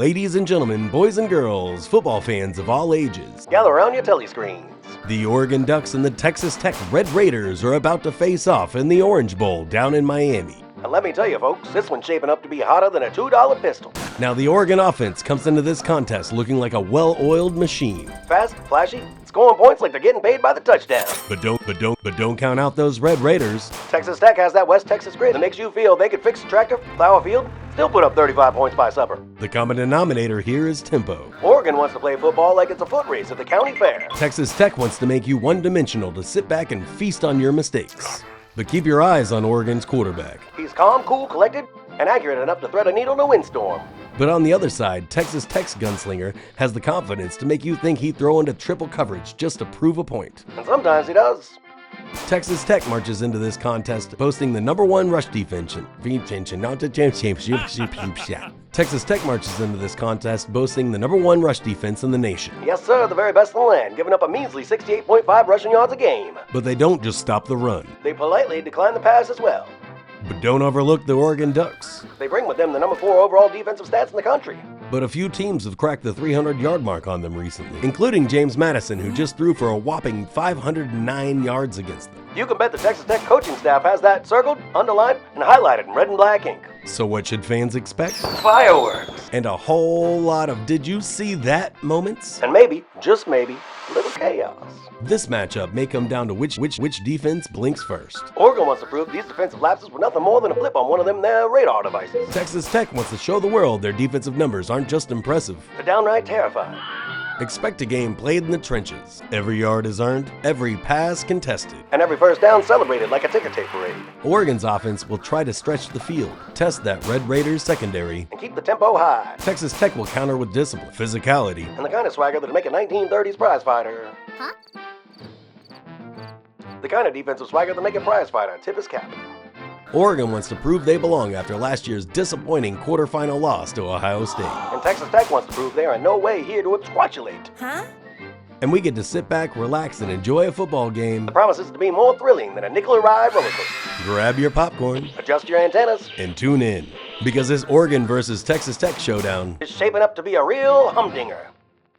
Ladies and gentlemen, boys and girls, football fans of all ages, gather around your telescreens. the Oregon Ducks and the Texas Tech Red Raiders are about to face off in the Orange Bowl down in Miami. And let me tell you, folks, this one's shaping up to be hotter than a $2 pistol. Now, the Oregon offense comes into this contest looking like a well-oiled machine. Fast, flashy, scoring points like they're getting paid by the touchdown. But don't count out those Red Raiders. Texas Tech has that West Texas grit that makes you feel they could fix a tractor, plow a field, still put up 35 points by supper. The common denominator here is tempo. Oregon wants to play football like it's a foot race at the county fair. Texas Tech wants to make you one-dimensional to sit back and feast on your mistakes. But keep your eyes on Oregon's quarterback. He's calm, cool, collected, and accurate enough to thread a needle in a windstorm. But on the other side, Texas Tech's gunslinger has the confidence to make you think he'd throw into triple coverage just to prove a point. And sometimes he does. Texas Tech marches into this contest boasting the #1 rush defense. Texas Tech marches into this contest boasting the #1 rush defense in the nation. Yes, sir, the very best in the land, giving up a measly 68.5 rushing yards a game. But they don't just stop the run. They politely decline the pass as well. But don't overlook the Oregon Ducks. They bring with them the #4 overall defensive stats in the country. But a few teams have cracked the 300-yard mark on them recently, including James Madison, who just threw for a whopping 509 yards against them. You can bet the Texas Tech coaching staff has that circled, underlined, and highlighted in red and black ink. So what should fans expect? Fireworks! And a whole lot of "did you see that" moments? And maybe, just maybe, a little chaos. This matchup may come down to which defense blinks first. Oregon wants to prove these defensive lapses were nothing more than a blip on one of them there radar devices. Texas Tech wants to show the world their defensive numbers aren't just impressive. They're downright terrifying. Expect a game played in the trenches. Every yard is earned, every pass contested. And every first down celebrated like a ticker tape parade. Oregon's offense will try to stretch the field, test that Red Raiders secondary. And keep the tempo high. Texas Tech will counter with discipline, physicality, And the kind of swagger that'll make a 1930s prize fighter. Huh? The kind of defensive swagger that'll make a prize fighter tip his cap. Oregon wants to prove they belong after last year's disappointing quarterfinal loss to Ohio State. And Texas Tech wants to prove they are in no way here to obsquatulate. Huh? And we get to sit back, relax, and enjoy a football game. The promises to be more thrilling than a nickel-a-ride roller coaster. Grab your popcorn Adjust your antennas. and tune in, because this Oregon versus Texas Tech showdown It's shaping up to be a real humdinger.